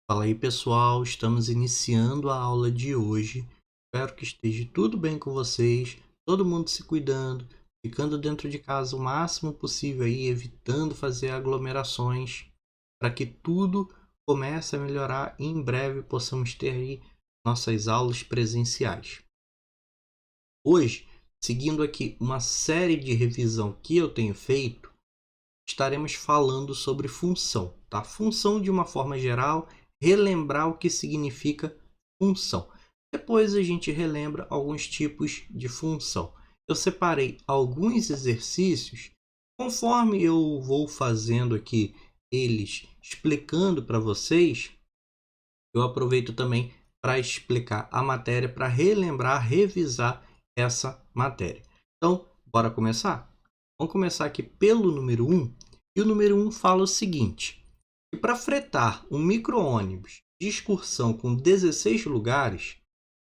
Fala aí, pessoal, estamos iniciando a aula de hoje. Espero que esteja tudo bem com vocês, todo mundo se cuidando, ficando dentro de casa o máximo possível aí, evitando fazer aglomerações, para que tudo comece a melhorar e em breve possamos ter aí nossas aulas presenciais. Hoje, seguindo aqui uma série de revisão que eu tenho feito, estaremos falando sobre função, tá? Função de uma forma geral, relembrar o que significa função. Depois a gente relembra alguns tipos de função. Eu separei alguns exercícios, conforme eu vou fazendo aqui eles, explicando para vocês, eu aproveito também para explicar a matéria, para relembrar, revisar essa matéria. Então, bora começar? Vamos começar aqui pelo número 1. E o número 1 fala o seguinte: que para fretar um micro-ônibus de excursão com 16 lugares,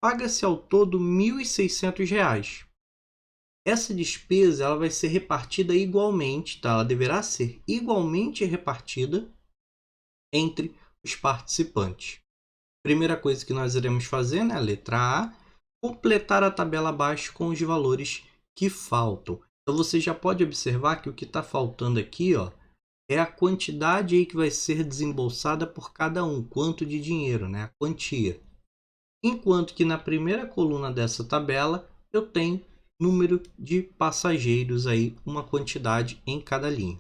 paga-se ao todo R$ 1.600. Essa despesa ela vai ser repartida igualmente, tá? Ela deverá ser igualmente repartida entre os participantes. Primeira coisa que nós iremos fazer, né? Letra A, completar a tabela abaixo com os valores que faltam. Então você já pode observar que o que está faltando aqui, ó, é a quantidade aí que vai ser desembolsada por cada um, quanto de dinheiro, né? A quantia. Enquanto que na primeira coluna dessa tabela eu tenho número de passageiros aí, uma quantidade em cada linha.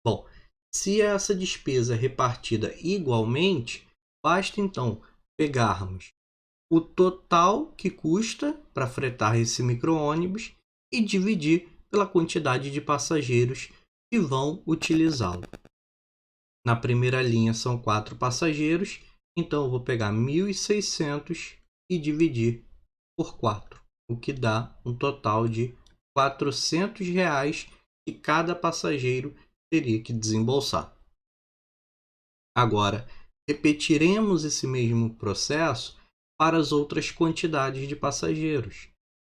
Bom, se essa despesa é repartida igualmente, basta então pegarmos o total que custa para fretar esse micro-ônibus e dividir pela quantidade de passageiros que vão utilizá-lo. Na primeira linha são 4 passageiros, então eu vou pegar 1.600 e dividir por 4, o que dá um total de R$ 400 que cada passageiro teria que desembolsar. Agora, repetiremos esse mesmo processo para as outras quantidades de passageiros.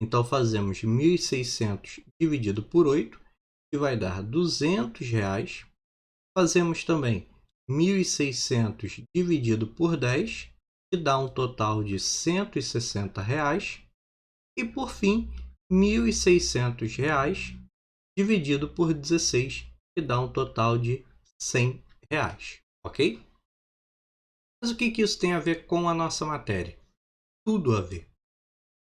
Então, fazemos 1.600 dividido por 8, que vai dar R$ 200. Fazemos também 1.600 dividido por 10, que dá um total de R$ 160. E, por fim, R$ 1.600 dividido por 16, que dá um total de R$ 100. Ok? Mas o que isso tem a ver com a nossa matéria? Tudo a ver.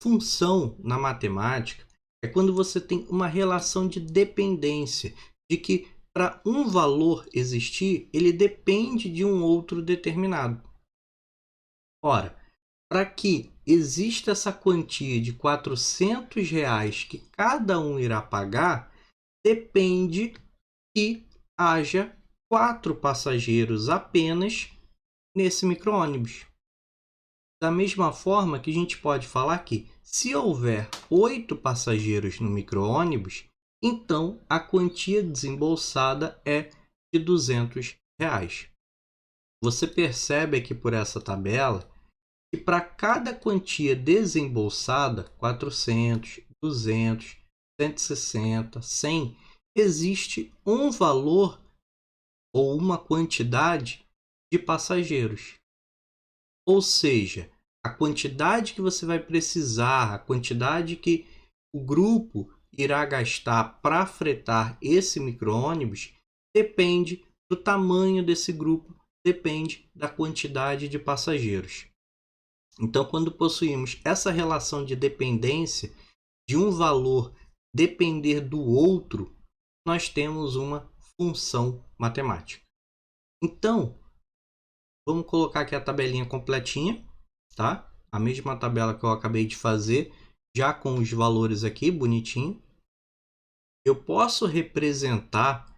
Função na matemática é quando você tem uma relação de dependência, de que para um valor existir, ele depende de um outro determinado. Ora, para que exista essa quantia de R$ 400 que cada um irá pagar, depende que haja 4 passageiros apenas nesse micro-ônibus. Da mesma forma que a gente pode falar que, se houver 8 passageiros no micro-ônibus, então a quantia desembolsada é de R$ 200. Você percebe aqui por essa tabela que para cada quantia desembolsada, 400, 200, 160, 100, existe um valor ou uma quantidade de passageiros. Ou seja, a quantidade que você vai precisar, a quantidade que o grupo irá gastar para fretar esse micro-ônibus depende do tamanho desse grupo, depende da quantidade de passageiros. Então, quando possuímos essa relação de dependência de um valor depender do outro, nós temos uma função matemática. Então, vamos colocar aqui a tabelinha completinha, tá? A mesma tabela que eu acabei de fazer, já com os valores aqui, bonitinho. Eu posso representar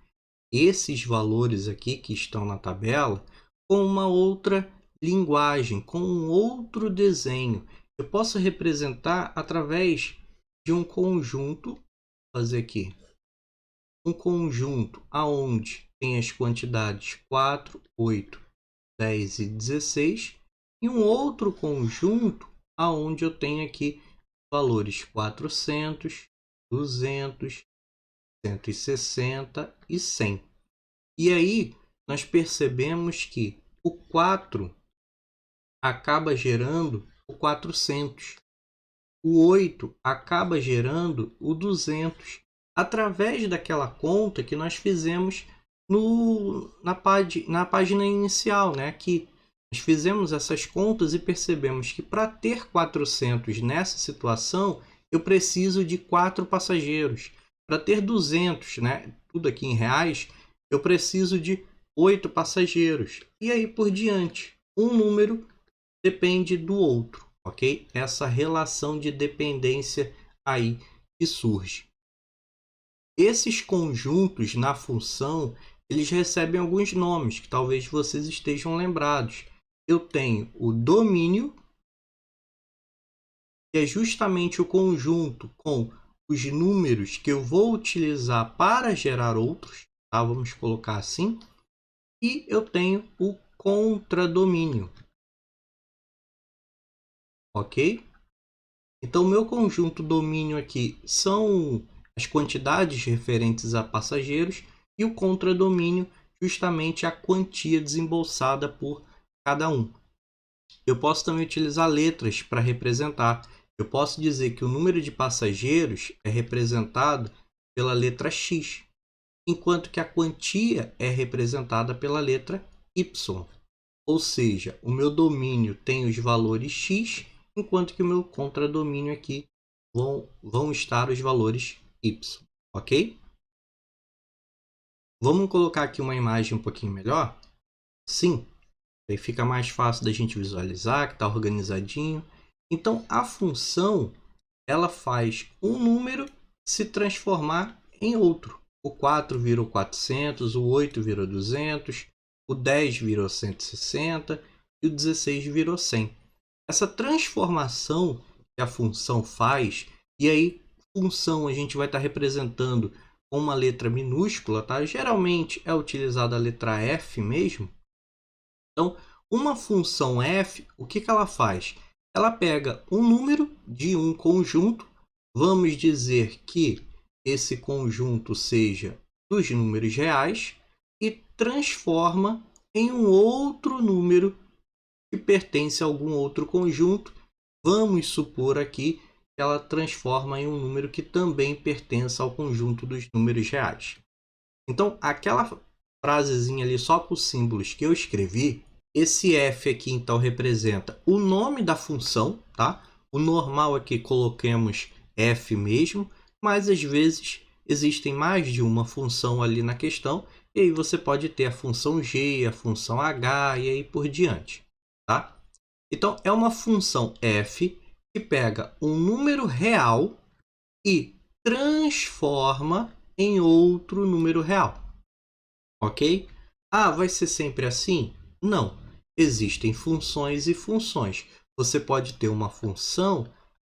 esses valores aqui que estão na tabela com uma outra linguagem, com um outro desenho. Eu posso representar através de um conjunto, vou fazer aqui, um conjunto aonde tem as quantidades 4, 8, 10 e 16, e um outro conjunto aonde eu tenho aqui valores 400, 200, 160 e 100. E aí nós percebemos que o 4 acaba gerando o 400. O 8 acaba gerando o 200, através daquela conta que nós fizemos na página inicial, né? Aqui nós fizemos essas contas e percebemos que para ter 400 nessa situação, eu preciso de 4 passageiros. Para ter 200, né? Tudo aqui em reais, eu preciso de 8 passageiros. E aí por diante. Um número depende do outro, ok? Essa relação de dependência aí que surge. Esses conjuntos na função, eles recebem alguns nomes que talvez vocês estejam lembrados. Eu tenho o domínio, que é justamente o conjunto com os números que eu vou utilizar para gerar outros, tá? Vamos colocar assim. E eu tenho o contradomínio, ok? Então, o meu conjunto domínio aqui são as quantidades referentes a passageiros e o contradomínio justamente a quantia desembolsada por cada um. Eu posso também utilizar letras para representar. Eu posso dizer que o número de passageiros é representado pela letra X, enquanto que a quantia é representada pela letra Y. Ou seja, o meu domínio tem os valores X, enquanto que o meu contradomínio aqui vão estar os valores Y, ok? Vamos colocar aqui uma imagem um pouquinho melhor? Sim, aí fica mais fácil da gente visualizar, que está organizadinho. Então, a função, ela faz um número se transformar em outro. O 4 virou 400, o 8 virou 200, o 10 virou 160 e o 16 virou 100. Essa transformação que a função faz, e aí função a gente vai estar representando com uma letra minúscula, tá? Geralmente é utilizada a letra F mesmo. Então, uma função f, o que ela faz? Ela pega um número de um conjunto, vamos dizer que esse conjunto seja dos números reais, e transforma em um outro número que pertence a algum outro conjunto. Vamos supor aqui que ela transforma em um número que também pertence ao conjunto dos números reais. Então, aquela frasezinha ali só com os símbolos que eu escrevi, esse f aqui então representa o nome da função, tá? O normal é que coloquemos f mesmo, mas às vezes existem mais de uma função ali na questão, e aí você pode ter a função g, a função h e aí por diante, tá? Então é uma função f que pega um número real e transforma em outro número real, ok? Ah, vai ser sempre assim? Não. Existem funções e funções. Você pode ter uma função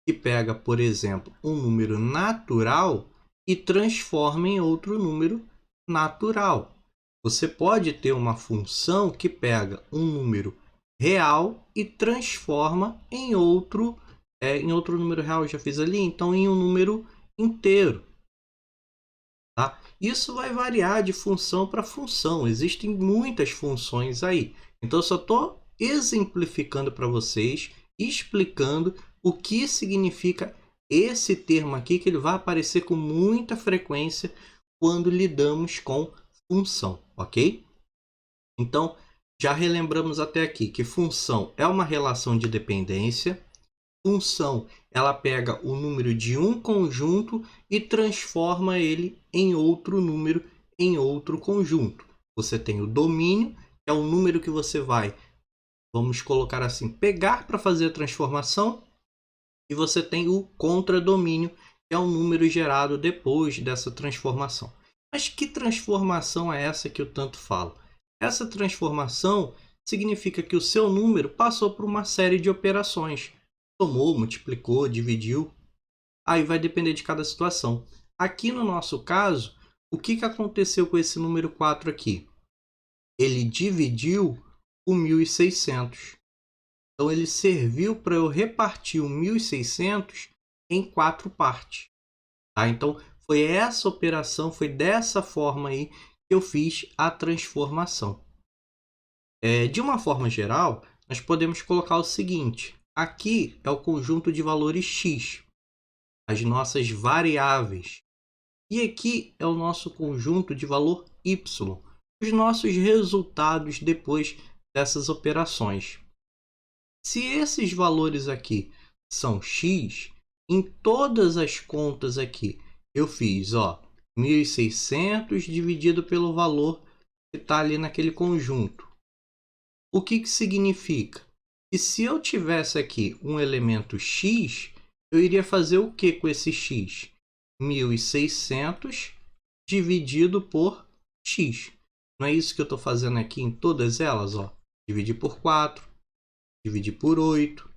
que pega, por exemplo, um número natural e transforma em outro número natural. Você pode ter uma função que pega um número real e transforma em outro número real. Eu já fiz ali, então em um número inteiro. Tá? Isso vai variar de função para função. Existem muitas funções aí. Então, eu só estou exemplificando para vocês, explicando o que significa esse termo aqui, que ele vai aparecer com muita frequência quando lidamos com função, ok? Então, já relembramos até aqui que função é uma relação de dependência. Função, ela pega o número de um conjunto e transforma ele em outro número, em outro conjunto. Você tem o domínio, que é o número que você vai, vamos colocar assim, pegar para fazer a transformação. E você tem o contradomínio, que é o número gerado depois dessa transformação. Mas que transformação é essa que eu tanto falo? Essa transformação significa que o seu número passou por uma série de operações. Somou, multiplicou, dividiu. Aí vai depender de cada situação. Aqui no nosso caso, o que aconteceu com esse número 4 aqui? Ele dividiu o 1.600. Então, ele serviu para eu repartir o 1.600 em 4 partes. Tá? Então, foi essa operação, foi dessa forma aí que eu fiz a transformação. De uma forma geral, nós podemos colocar o seguinte: aqui é o conjunto de valores x, as nossas variáveis. E aqui é o nosso conjunto de valor y, os nossos resultados depois dessas operações. Se esses valores aqui são x, em todas as contas aqui eu fiz 1.600 dividido pelo valor que está ali naquele conjunto. O que significa? Que se eu tivesse aqui um elemento x, eu iria fazer o que com esse x? 1.600 dividido por x. Não é isso que eu estou fazendo aqui em todas elas? Dividir por 4, dividir por 8,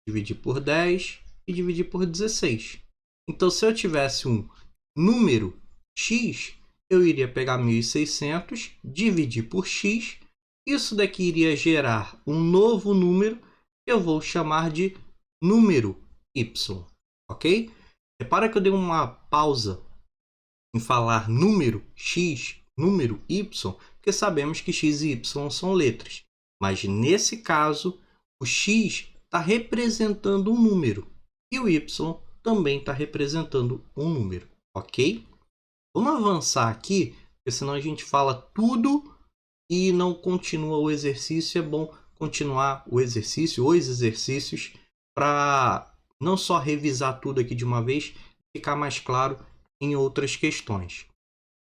dividir por 10 e dividir por 16. Então, se eu tivesse um número x, eu iria pegar 1.600, dividir por x. Isso daqui iria gerar um novo número que eu vou chamar de número y, ok? Repara que eu dei uma pausa em falar número x, número y, porque sabemos que x e y são letras. Mas nesse caso, o x está representando um número e o y também está representando um número, ok? Vamos avançar aqui, porque senão a gente fala tudo e não continua o exercício. É bom continuar o exercício, os exercícios, para não só revisar tudo aqui de uma vez, ficar mais claro em outras questões.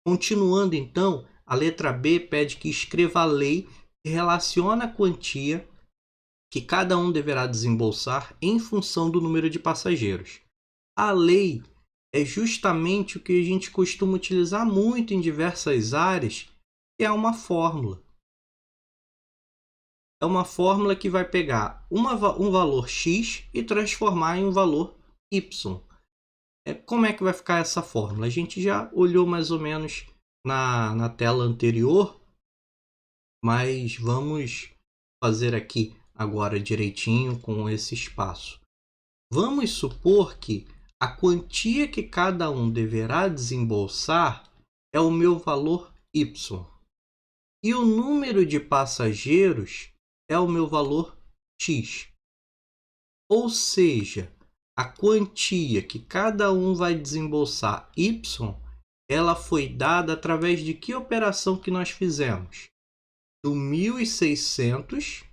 Continuando então, a letra B pede que escreva a lei que relaciona a quantia que cada um deverá desembolsar em função do número de passageiros. A lei é justamente o que a gente costuma utilizar muito em diversas áreas, que é uma fórmula. É uma fórmula que vai pegar um valor x e transformar em um valor y. Como é que vai ficar essa fórmula? A gente já olhou mais ou menos na tela anterior, mas vamos fazer aqui agora direitinho com esse espaço. Vamos supor que a quantia que cada um deverá desembolsar é o meu valor y. E o número de passageiros é o meu valor x. Ou seja, a quantia que cada um vai desembolsar y, ela foi dada através de que operação que nós fizemos? Do 1.600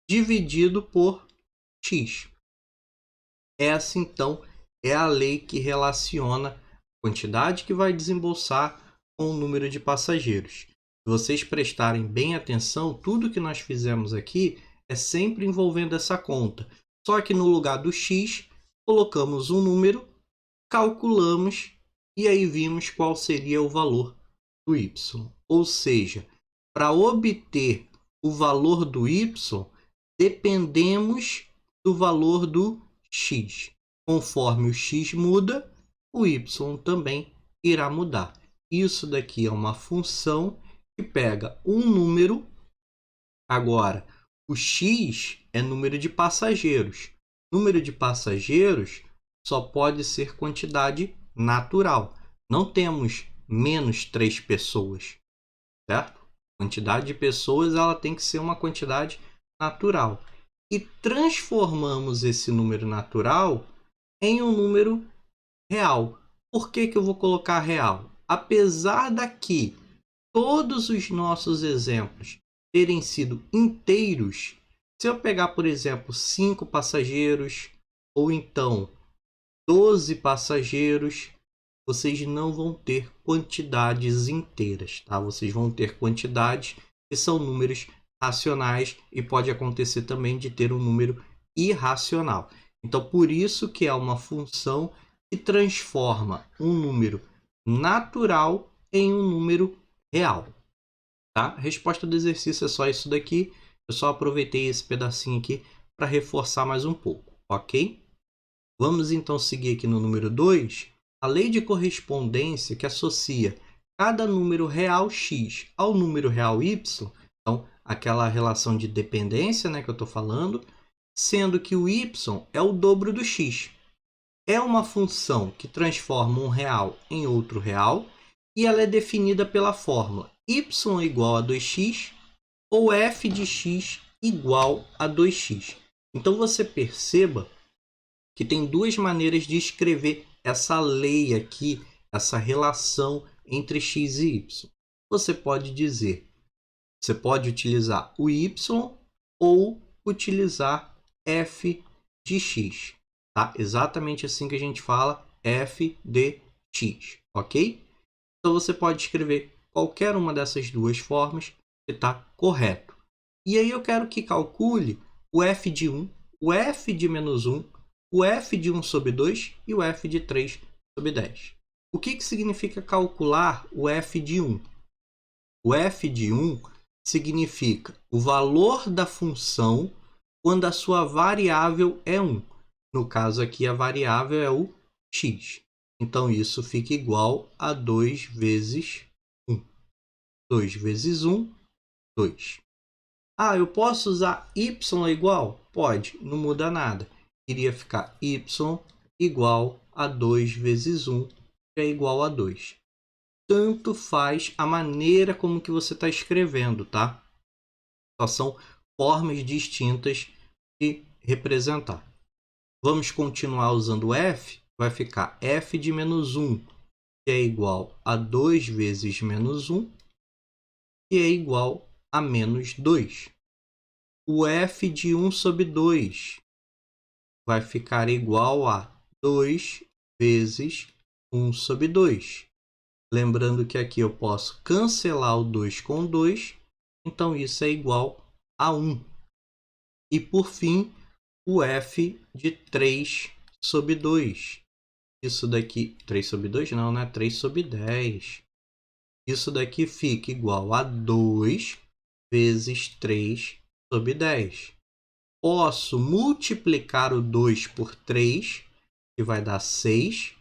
dividido por x. Essa, então, é a lei que relaciona a quantidade que vai desembolsar com o número de passageiros. Se vocês prestarem bem atenção, tudo que nós fizemos aqui é sempre envolvendo essa conta. Só que no lugar do x, colocamos um número, calculamos e aí vimos qual seria o valor do y. Ou seja, para obter o valor do y, dependemos do valor do x. Conforme o x muda, o y também irá mudar. Isso daqui é uma função que pega um número. Agora, o x é número de passageiros. Número de passageiros só pode ser quantidade natural. Não temos menos 3 pessoas, certo? Quantidade de pessoas ela tem que ser uma quantidade natural. E transformamos esse número natural em um número real. Por que eu vou colocar real? Apesar daqui todos os nossos exemplos terem sido inteiros, se eu pegar, por exemplo, 5 passageiros ou então 12 passageiros, vocês não vão ter quantidades inteiras, tá? Vocês vão ter quantidades que são números racionais e pode acontecer também de ter um número irracional. Então, por isso que é uma função que transforma um número natural em um número real. Tá? A resposta do exercício é só isso daqui. Eu só aproveitei esse pedacinho aqui para reforçar mais um pouco, ok? Vamos então seguir aqui no número 2. A lei de correspondência que associa cada número real x ao número real y, então aquela relação de dependência, né, que eu estou falando, sendo que o y é o dobro do x. É uma função que transforma um real em outro real e ela é definida pela fórmula y igual a 2x ou f de x igual a 2x. Então você perceba que tem duas maneiras de escrever essa lei aqui, essa relação entre x e y. Você pode dizer, você pode utilizar o y ou utilizar f de x, tá? Exatamente assim que a gente fala, f de x, ok? Então você pode escrever qualquer uma dessas duas formas que está correto. E aí eu quero que calcule o f de 1, o f de menos 1, o f de 1 sobre 2 e o f de 3 sobre 10. O que significa calcular o f de 1? O f de 1 significa o valor da função quando a sua variável é 1. No caso aqui, a variável é o x. Então, isso fica igual a 2 vezes 1. 2 vezes 1, 2. Ah, eu posso usar y igual? Pode, não muda nada. Iria ficar y igual a 2 vezes 1, que é igual a 2. Tanto faz a maneira como que você está escrevendo, tá? Só são formas distintas de representar. Vamos continuar usando f. Vai ficar f de menos 1, que é igual a 2 vezes menos 1, que é igual a menos 2. O f de 1 sobre 2 vai ficar igual a 2 vezes 1 sobre 2. Lembrando que aqui eu posso cancelar o 2 com 2, então isso é igual a 1. E por fim, o f de 3 sobre 2. Isso daqui, 3 sobre 2 não, né? 3 sobre 10. Isso daqui fica igual a 2 vezes 3 sobre 10. Posso multiplicar o 2 por 3, que vai dar 6.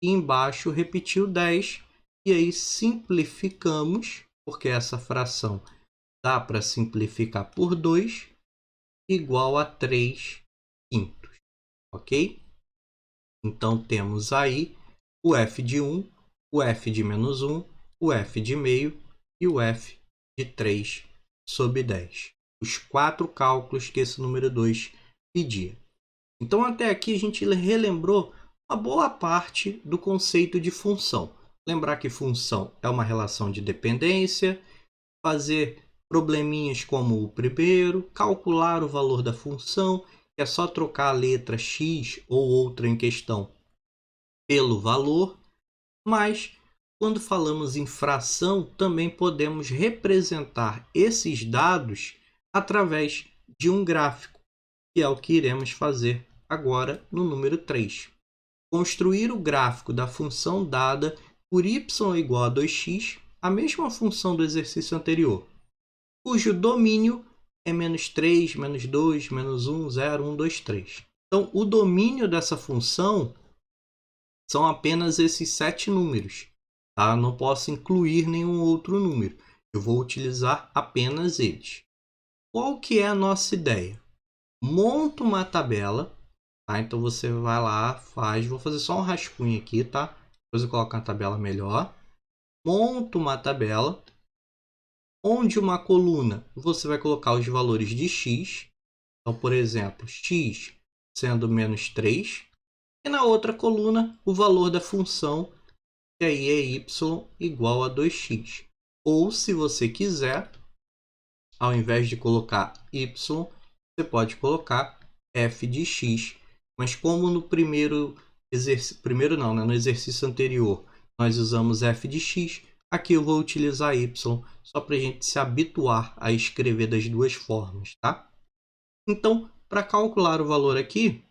E embaixo repetir o 10. E aí simplificamos, porque essa fração dá para simplificar por 2, igual a 3 quintos. Ok? Então temos aí o f de 1, o f de menos 1, o f de meio e o f de 3 sobre 10. Os 4 cálculos que esse número 2 pedia. Então até aqui a gente relembrou uma boa parte do conceito de função. Lembrar que função é uma relação de dependência, fazer probleminhas como o primeiro, calcular o valor da função, que é só trocar a letra x ou outra em questão pelo valor, mas quando falamos em fração, também podemos representar esses dados através de um gráfico, que é o que iremos fazer agora no número 3. Construir o gráfico da função dada por y igual a 2x, a mesma função do exercício anterior, cujo domínio é menos 3, menos 2, menos 1, 0, 1, 2, 3. Então, o domínio dessa função são apenas esses 7 números. Tá? Não posso incluir nenhum outro número. Eu vou utilizar apenas eles. Qual que é a nossa ideia? Monta uma tabela. Tá? Então, você vai lá, faz. Vou fazer só um rascunho aqui, tá? Depois eu coloco uma tabela melhor. Monta uma tabela, onde uma coluna você vai colocar os valores de x. Então, por exemplo, x sendo menos 3. E na outra coluna, o valor da função, que aí é y igual a 2x. Ou, se você quiser, ao invés de colocar y, você pode colocar f de x. Mas como no primeiro exercício, no exercício anterior, nós usamos f de x, aqui eu vou utilizar y, só para a gente se habituar a escrever das duas formas, tá? Então, para calcular o valor aqui,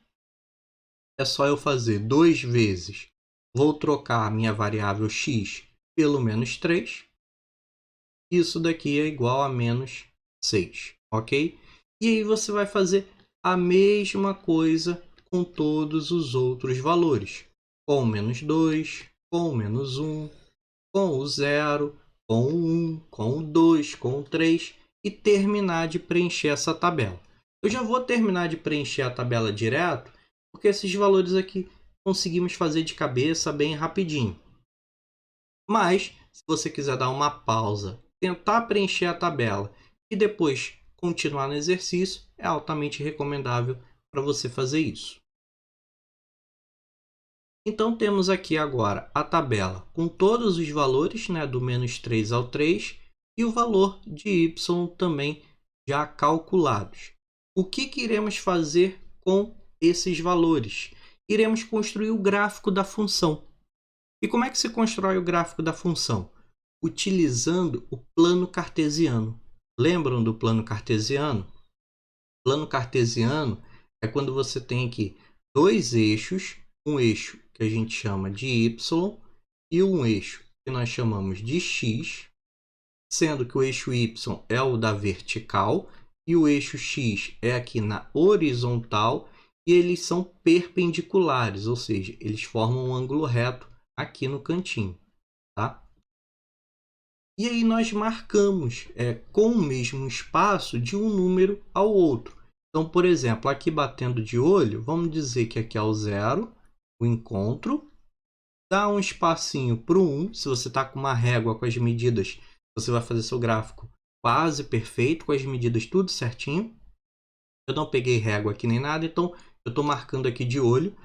é só eu fazer 2 vezes, vou trocar a minha variável x pelo menos 3. Isso daqui é igual a menos 6, ok? E aí você vai fazer a mesma coisa com todos os outros valores. Com o menos 2, com o menos 1, com o 0, com o 1, com o 2, com o 3 e terminar de preencher essa tabela. Eu já vou terminar de preencher a tabela direto, porque esses valores aqui conseguimos fazer de cabeça bem rapidinho. Mas, se você quiser dar uma pausa, tentar preencher a tabela e depois continuar no exercício, é altamente recomendável para você fazer isso. Então temos aqui agora a tabela com todos os valores, né, do menos 3 ao 3 e o valor de y também já calculados. O que iremos fazer com esses valores? Iremos construir o gráfico da função. E como é que se constrói o gráfico da função? Utilizando o plano cartesiano. Lembram do plano cartesiano? Plano cartesiano é quando você tem aqui dois eixos, um eixo que a gente chama de y e um eixo que nós chamamos de x, sendo que o eixo y é o da vertical e o eixo x é aqui na horizontal, e eles são perpendiculares, ou seja, eles formam um ângulo reto aqui no cantinho, tá? E aí nós marcamos com o mesmo espaço de um número ao outro. Então, por exemplo, aqui batendo de olho, vamos dizer que aqui é o 0, o encontro. Dá um espacinho para o 1. Se você está com uma régua com as medidas, você vai fazer seu gráfico quase perfeito, com as medidas tudo certinho. Eu não peguei régua aqui nem nada, então eu estou marcando aqui de olho.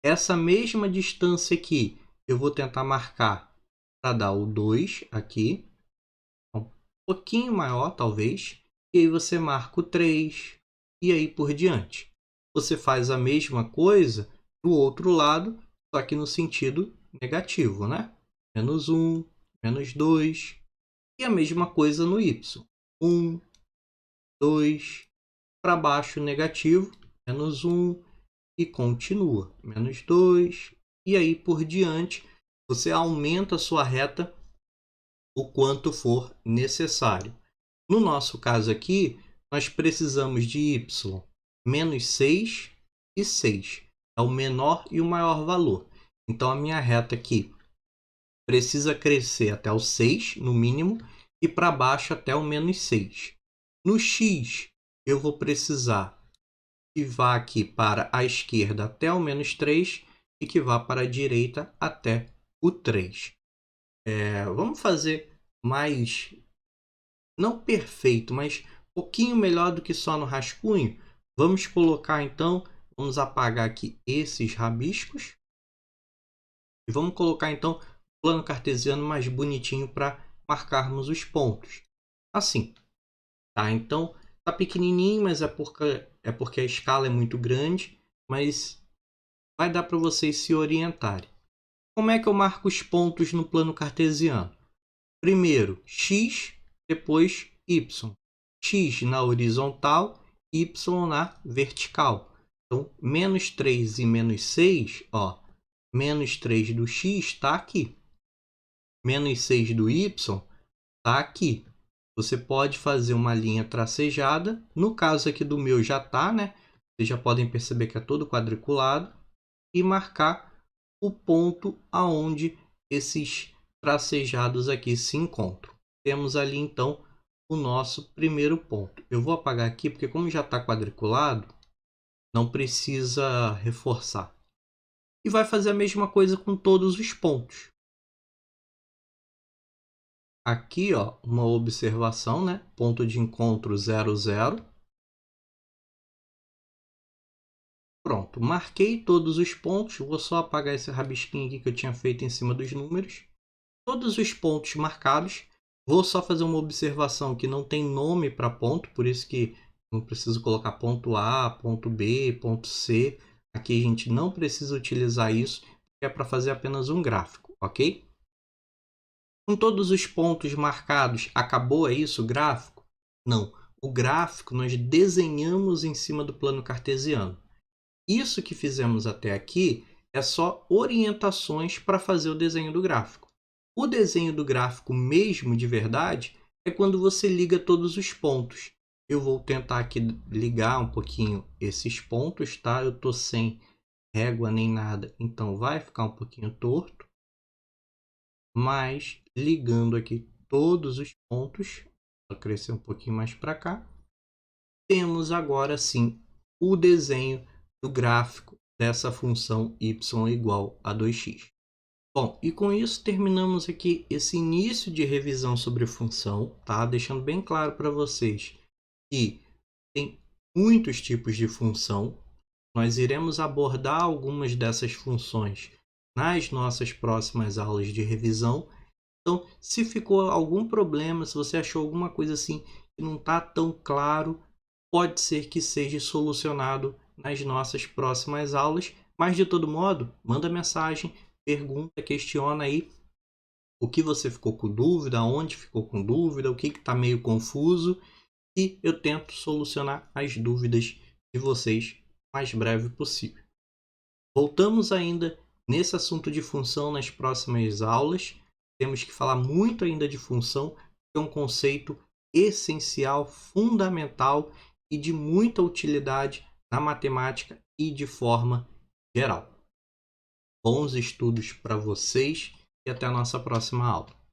Essa mesma distância aqui, eu vou tentar marcar para dar o 2 aqui. Um pouquinho maior, talvez. E aí você marca o 3 e aí por diante. Você faz a mesma coisa do outro lado, só que no sentido negativo, né? Menos 1, menos 2. E a mesma coisa no y. 1, 2, para baixo negativo, menos 1 e continua. Menos 2 e aí por diante. Você aumenta a sua reta o quanto for necessário. No nosso caso aqui, nós precisamos de y menos 6 e 6. É o menor e o maior valor. Então, a minha reta aqui precisa crescer até o 6, no mínimo, e para baixo até o menos 6. No x, eu vou precisar que vá aqui para a esquerda até o menos 3 e que vá para a direita até o 3. Vamos fazer mais, não perfeito, mas um pouquinho melhor do que só no rascunho. Vamos colocar então, vamos apagar aqui esses rabiscos e vamos colocar então o plano cartesiano mais bonitinho para marcarmos os pontos. Assim, tá? Então tá pequenininho, mas é porque a escala é muito grande, mas vai dar para vocês se orientarem. Como é que eu marco os pontos no plano cartesiano? Primeiro x, depois y. X na horizontal, y na vertical. Então, menos 3 e menos 6, ó, menos 3 do x está aqui. Menos 6 do y está aqui. Você pode fazer uma linha tracejada. No caso aqui do meu já está, né? Vocês já podem perceber que é todo quadriculado. E marcar o ponto aonde esses tracejados aqui se encontram. Temos ali então o nosso primeiro ponto. Eu vou apagar aqui porque como já está quadriculado, não precisa reforçar. E vai fazer a mesma coisa com todos os pontos. Aqui, ó, uma observação, né? Ponto de encontro 0, 0. Pronto, marquei todos os pontos. Vou só apagar esse rabisquinho aqui que eu tinha feito em cima dos números. Todos os pontos marcados. Vou só fazer uma observação que não tem nome para ponto, por isso que não preciso colocar ponto A, ponto B, ponto C. Aqui a gente não precisa utilizar isso, é para fazer apenas um gráfico, ok? Com todos os pontos marcados, acabou isso o gráfico? Não, o gráfico nós desenhamos em cima do plano cartesiano. Isso que fizemos até aqui é só orientações para fazer o desenho do gráfico. O desenho do gráfico mesmo de verdade é quando você liga todos os pontos. Eu vou tentar aqui ligar um pouquinho esses pontos, tá? Eu estou sem régua nem nada, então vai ficar um pouquinho torto. Mas ligando aqui todos os pontos, vou crescer um pouquinho mais para cá, temos agora sim o desenho do gráfico dessa função y igual a 2x. Bom, e com isso terminamos aqui esse início de revisão sobre função, tá? Deixando bem claro para vocês que tem muitos tipos de função. Nós iremos abordar algumas dessas funções nas nossas próximas aulas de revisão. Então, se ficou algum problema, se você achou alguma coisa assim que não está tão claro, pode ser que seja solucionado nas nossas próximas aulas. Mas, de todo modo, manda mensagem, pergunta, questiona aí o que você ficou com dúvida, onde ficou com dúvida, o que está meio confuso, e eu tento solucionar as dúvidas de vocês o mais breve possível. Voltamos ainda nesse assunto de função nas próximas aulas. Temos que falar muito ainda de função, que é um conceito essencial, fundamental e de muita utilidade na matemática e de forma geral. Bons estudos para vocês e até a nossa próxima aula.